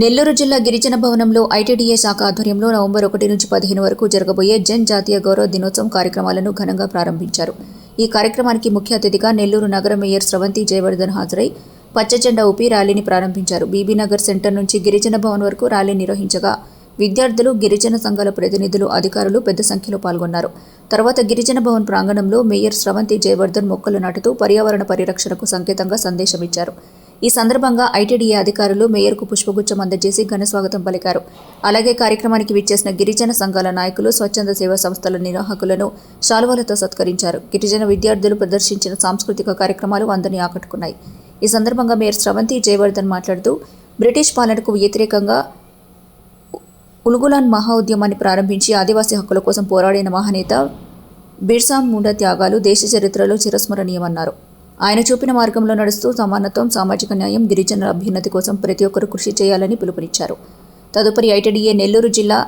నెల్లూరు జిల్లా గిరిజన భవనంలో ఐటీడీఏ శాఖ ఆధ్వర్యంలో నవంబర్ 1 నుంచి 15 వరకు జరగబోయే జన్ జాతీయ గౌరవ దినోత్సవం కార్యక్రమాలను ఘనంగా ప్రారంభించారు. ఈ కార్యక్రమానికి ముఖ్య అతిథిగా నెల్లూరు నగర మేయర్ స్రవంతి జయవర్ధన్ హాజరై పచ్చజెండా ఊపి ర్యాలీని ప్రారంభించారు. బీబీనగర్ సెంటర్ నుంచి గిరిజన భవన్ వరకు ర్యాలీ నిర్వహించగా విద్యార్థులు, గిరిజన సంఘాల ప్రతినిధులు, అధికారులు పెద్ద సంఖ్యలో పాల్గొన్నారు. తర్వాత గిరిజన భవన్ ప్రాంగణంలో మేయర్ స్రవంతి జయవర్ధన్ మొక్కలు నాటుతూ పర్యావరణ పరిరక్షణకు సంకేతంగా సందేశమిచ్చారు. ఈ సందర్భంగా ఐటీడీఏ అధికారులు మేయర్కు పుష్పగుచ్చం అందజేసి ఘనస్వాగతం పలికారు. అలాగే కార్యక్రమానికి విచ్చేసిన గిరిజన సంఘాల నాయకులు, స్వచ్ఛంద సేవా సంస్థల నిర్వాహకులను శాలువాలతో సత్కరించారు. గిరిజన విద్యార్థులు ప్రదర్శించిన సాంస్కృతిక కార్యక్రమాలు అందరినీ ఆకట్టుకున్నాయి. ఈ సందర్భంగా మేయర్ స్రవంతి జయవర్ధన్ మాట్లాడుతూ బ్రిటిష్ పాలనకు వ్యతిరేకంగా ఉల్గులాన్ మహా ఉద్యమాన్ని ప్రారంభించి ఆదివాసీ హక్కుల కోసం పోరాడిన మహానేత బిర్సా ముండా త్యాగాలు దేశ చరిత్రలో చిరస్మరణీయమన్నారు. ఆయన చూపిన మార్గంలో నడుస్తూ సమానత్వం, సామాజిక న్యాయం, గిరిజనుల అభ్యున్నతి కోసం ప్రతి ఒక్కరూ కృషి చేయాలని పిలుపునిచ్చారు. తదుపరి ఐటీడీఏ నెల్లూరు జిల్లా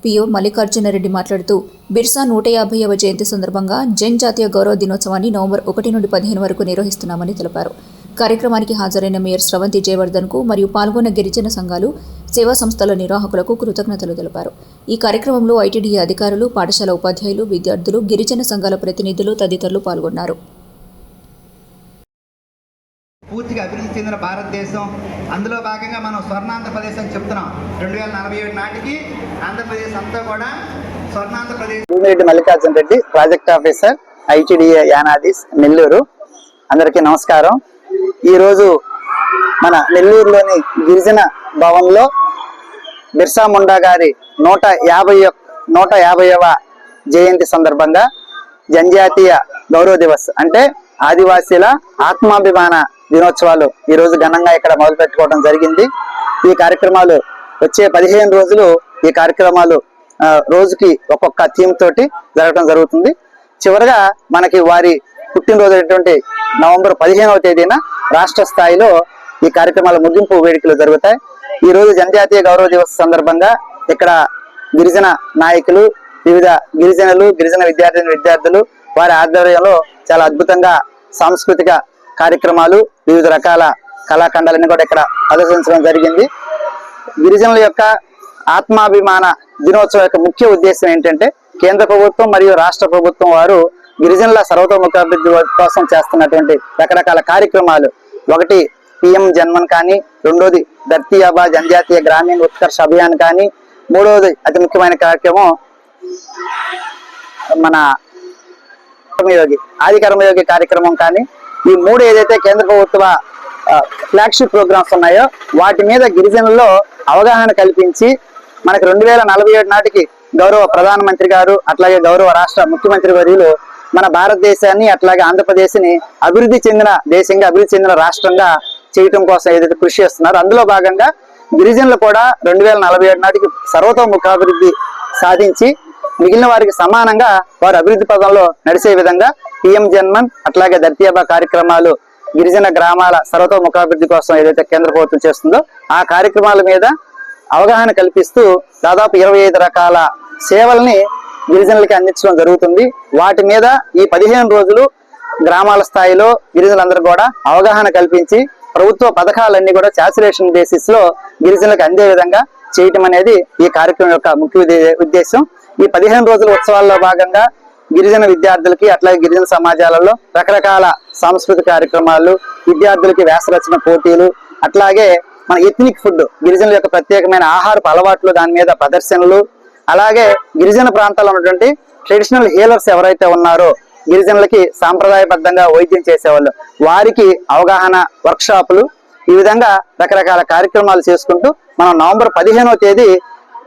పీఓ మల్లికార్జునరెడ్డి మాట్లాడుతూ బిర్సా 150వ జయంతి సందర్భంగా జన్ జాతీయ గౌరవ దినోత్సవాన్ని నవంబర్ 1 నుండి 15 వరకు నిర్వహిస్తున్నామని తెలిపారు. కార్యక్రమానికి హాజరైన మేయర్ స్రవంతి జయవర్ధన్కు మరియు పాల్గొన్న గిరిజన సంఘాలు, సేవా సంస్థల నిర్వాహకులకు కృతజ్ఞతలు తెలిపారు. ఈ కార్యక్రమంలో ఐటీడీఏ అధికారులు, పాఠశాల ఉపాధ్యాయులు, విద్యార్థులు, గిరిజన సంఘాల ప్రతినిధులు తదితరులు పాల్గొన్నారు. పూర్తిగా అభివృద్ధి చెందిన భారతదేశం, అందులో భాగంగా మనం స్వర్ణాంధ్రప్రదేశ్ అని చెప్తున్నాం. 2047 నాటికి ఆంధ్రప్రదేశ్ అంతా కూడా Swarnandhra Pradesh. Bhumireddy Mallikarjuna Reddy, project officer, ITDA యానాదిస్, Nellore. అందరికీ నమస్కారం. ఈరోజు మన నెల్లూరులోని గిరిజన భవన్లో బిర్సా ముండా గారి 150వ జయంతి సందర్భంగా జనజాతీయ గౌరవ దివస్ అంటే ఆదివాసీల ఆత్మాభిమాన దినోత్సవాలు ఈరోజు ఘనంగా ఇక్కడ మొదలు పెట్టుకోవడం జరిగింది. ఈ కార్యక్రమాలు వచ్చే 15 రోజులు ఈ కార్యక్రమాలు రోజుకి ఒక్కొక్క థీమ్ తోటి జరగడం జరుగుతుంది. చివరగా మనకి వారి పుట్టినరోజు అయినటువంటి నవంబర్ 15వ తేదీన రాష్ట్ర స్థాయిలో ఈ కార్యక్రమాల ముగింపు వేడుకలు జరుగుతాయి. ఈ రోజు జనజాతీయ గౌరవ దివస్ సందర్భంగా ఇక్కడ గిరిజన నాయకులు, వివిధ గిరిజనులు, గిరిజన విద్యార్థులు వారి ఆధ్వర్యంలో చాలా అద్భుతంగా సాంస్కృతిక కార్యక్రమాలు, వివిధ రకాల కళాఖండాలన్నీ కూడా ఇక్కడ ప్రదర్శించడం జరిగింది. గిరిజనుల యొక్క ఆత్మాభిమాన దినోత్సవం యొక్క ముఖ్య ఉద్దేశం ఏంటంటే కేంద్ర ప్రభుత్వం మరియు రాష్ట్ర ప్రభుత్వం వారు గిరిజనుల సర్వతోముఖాభివృద్ధి కోసం చేస్తున్నటువంటి రకరకాల కార్యక్రమాలు. ఒకటి పిఎం జన్మన్ కానీ, రెండోది ధర్తీ ఆబా జనజాతీయ గ్రామీణ ఉత్కర్ష అభియాన్ కానీ, మూడవది అతి ముఖ్యమైన కార్యక్రమం మన ఆది కర్మయోగి కార్యక్రమం కానీ, ఈ మూడు ఏదైతే కేంద్ర ప్రభుత్వ ఫ్లాగ్షిప్ ప్రోగ్రామ్స్ ఉన్నాయో వాటి మీద గిరిజనుల్లో అవగాహన కల్పించి మనకి 2047 నాటికి గౌరవ ప్రధానమంత్రి గారు, అట్లాగే గౌరవ రాష్ట్ర ముఖ్యమంత్రి వర్యులు మన భారతదేశాన్ని అట్లాగే ఆంధ్రప్రదేశ్ని అభివృద్ధి చెందిన దేశంగా, అభివృద్ధి చెందిన రాష్ట్రంగా చేయటం కోసం ఏదైతే కృషి చేస్తున్నారో అందులో భాగంగా గిరిజనులు కూడా 2047 నాటికి సర్వతోముఖాభివృద్ధి సాధించి మిగిలిన వారికి సమానంగా వారు అభివృద్ధి పదంలో నడిచే విధంగా పిఎం జన్మన్ అట్లాగే ధర్తీ ఆబా కార్యక్రమాలు గిరిజన గ్రామాల సర్వతోముఖాభివృద్ధి కోసం ఏదైతే కేంద్ర ప్రభుత్వం చేస్తుందో ఆ కార్యక్రమాల మీద అవగాహన కల్పిస్తూ దాదాపు 25 రకాల సేవల్ని గిరిజనులకి అందించడం జరుగుతుంది. వాటి మీద ఈ 15 రోజులు గ్రామాల స్థాయిలో గిరిజనులందరూ కూడా అవగాహన కల్పించి ప్రభుత్వ పథకాలన్నీ కూడా శాచురేషన్ బేసిస్ లో గిరిజనులకు అందే విధంగా చేయటం అనేది ఈ కార్యక్రమం యొక్క ముఖ్య ఉద్దేశం. ఈ 15 రోజుల ఉత్సవాల్లో భాగంగా గిరిజన విద్యార్థులకి అట్లాగే గిరిజన సమాజాలలో రకరకాల సాంస్కృతిక కార్యక్రమాలు, విద్యార్థులకి వ్యాసరచన పోటీలు, అట్లాగే మన ఎథ్నిక్ ఫుడ్ గిరిజనుల యొక్క ప్రత్యేకమైన ఆహారపు అలవాట్లు దాని మీద ప్రదర్శనలు, అలాగే గిరిజన ప్రాంతాల్లో ఉన్నటువంటి ట్రెడిషనల్ హీలర్స్ ఎవరైతే ఉన్నారో గిరిజనులకి సాంప్రదాయబద్ధంగా వైద్యం చేసేవాళ్ళు వారికి అవగాహన వర్క్షాపులు, ఈ విధంగా రకరకాల కార్యక్రమాలు చేసుకుంటూ మనం నవంబర్ 15వ తేదీ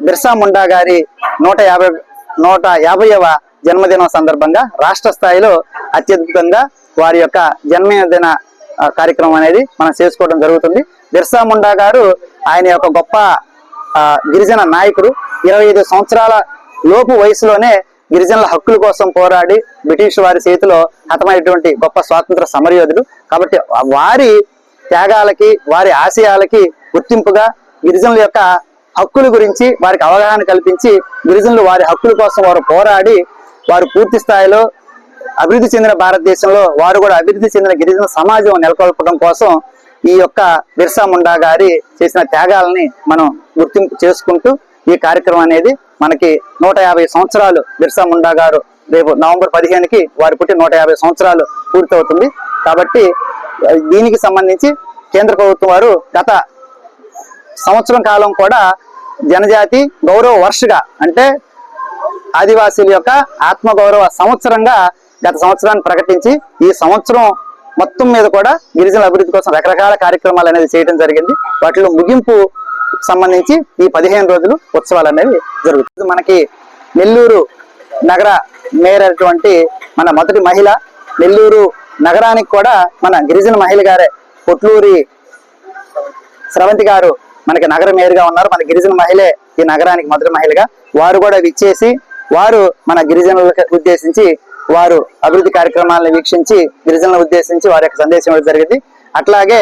బిర్సా ముండా గారి 150వ జన్మదినం సందర్భంగా రాష్ట్ర స్థాయిలో అత్యద్భుతంగా వారి యొక్క జన్మదిన కార్యక్రమం అనేది మనం చేసుకోవడం జరుగుతుంది. బిర్సా ముండా గారు ఆయన యొక్క గొప్ప గిరిజన నాయకుడు. 25 సంవత్సరాల లోపు వయసులోనే గిరిజనుల హక్కుల కోసం పోరాడి బ్రిటిష్ వారి చేతిలో హతమైనటువంటి గొప్ప స్వాతంత్ర సమరయోధుడు. కాబట్టి వారి త్యాగాలకి, వారి ఆశయాలకి గుర్తింపుగా గిరిజనుల యొక్క హక్కుల గురించి వారికి అవగాహన కల్పించి గిరిజనులు వారి హక్కుల కోసం వారు పోరాడి వారు పూర్తి స్థాయిలో అభివృద్ధి చెందిన భారతదేశంలో వారు కూడా అభివృద్ధి చెందిన గిరిజన సమాజం నెలకొల్పడం కోసం ఈ యొక్క బిర్సా ముండా గారి చేసిన త్యాగాలని మనం గుర్తింపు చేసుకుంటూ ఈ కార్యక్రమం అనేది మనకి 150 సంవత్సరాలు బిర్సా ముండా గారు రేపు నవంబర్ 15కి వారి పుట్టి 150 సంవత్సరాలు పూర్తవుతుంది. కాబట్టి దీనికి సంబంధించి కేంద్ర ప్రభుత్వం వారు గత సంవత్సరం కాలం కూడా జనజాతి గౌరవ వర్షగా అంటే ఆదివాసీల యొక్క ఆత్మగౌరవ సంవత్సరంగా గత సంవత్సరాన్ని ప్రకటించి ఈ సంవత్సరం మొత్తం మీద కూడా గిరిజనుల అభివృద్ధి కోసం రకరకాల కార్యక్రమాలు అనేది చేయడం జరిగింది. వాటిలో ముగింపు సంబంధించి ఈ 15 రోజులు ఉత్సవాలు అనేవి జరుగుతుంది. మనకి నెల్లూరు నగర మేయర్ అయినటువంటి మన మొదటి మహిళ, నెల్లూరు నగరానికి కూడా మన గిరిజన మహిళ గారే పొట్లూరి స్రవంతి గారు మనకి నగర మేయర్గా ఉన్నారు. మన గిరిజన మహిళే ఈ నగరానికి మొదటి మహిళగా. వారు కూడా విచ్చేసి వారు మన గిరిజనులకు ఉద్దేశించి వారు అభివృద్ధి కార్యక్రమాలను వీక్షించి గిరిజనులను ఉద్దేశించి వారి యొక్క సందేశం ఇవ్వడం జరిగింది. అట్లాగే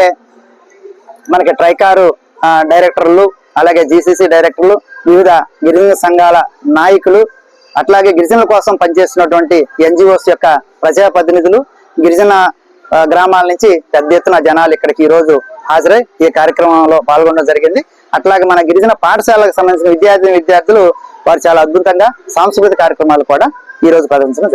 మనకి ట్రైకారు డైరెక్టర్లు, అలాగే జీసీసీ డైరెక్టర్లు, వివిధ గిరిజన సంఘాల నాయకులు, అట్లాగే గిరిజనుల కోసం పనిచేస్తున్నటువంటి ఎన్జిఓస్ యొక్క ప్రజాప్రతినిధులు, గిరిజన గ్రామాల నుంచి పెద్ద ఎత్తున జనాలు ఇక్కడికి ఈ రోజు హాజరై ఈ కార్యక్రమంలో పాల్గొనడం జరిగింది. అట్లాగే మన గిరిజన పాఠశాలకు సంబంధించిన విద్యార్థులు వారు చాలా అద్భుతంగా సాంస్కృతిక కార్యక్రమాలు కూడా ఈ రోజు ప్రదర్శించడం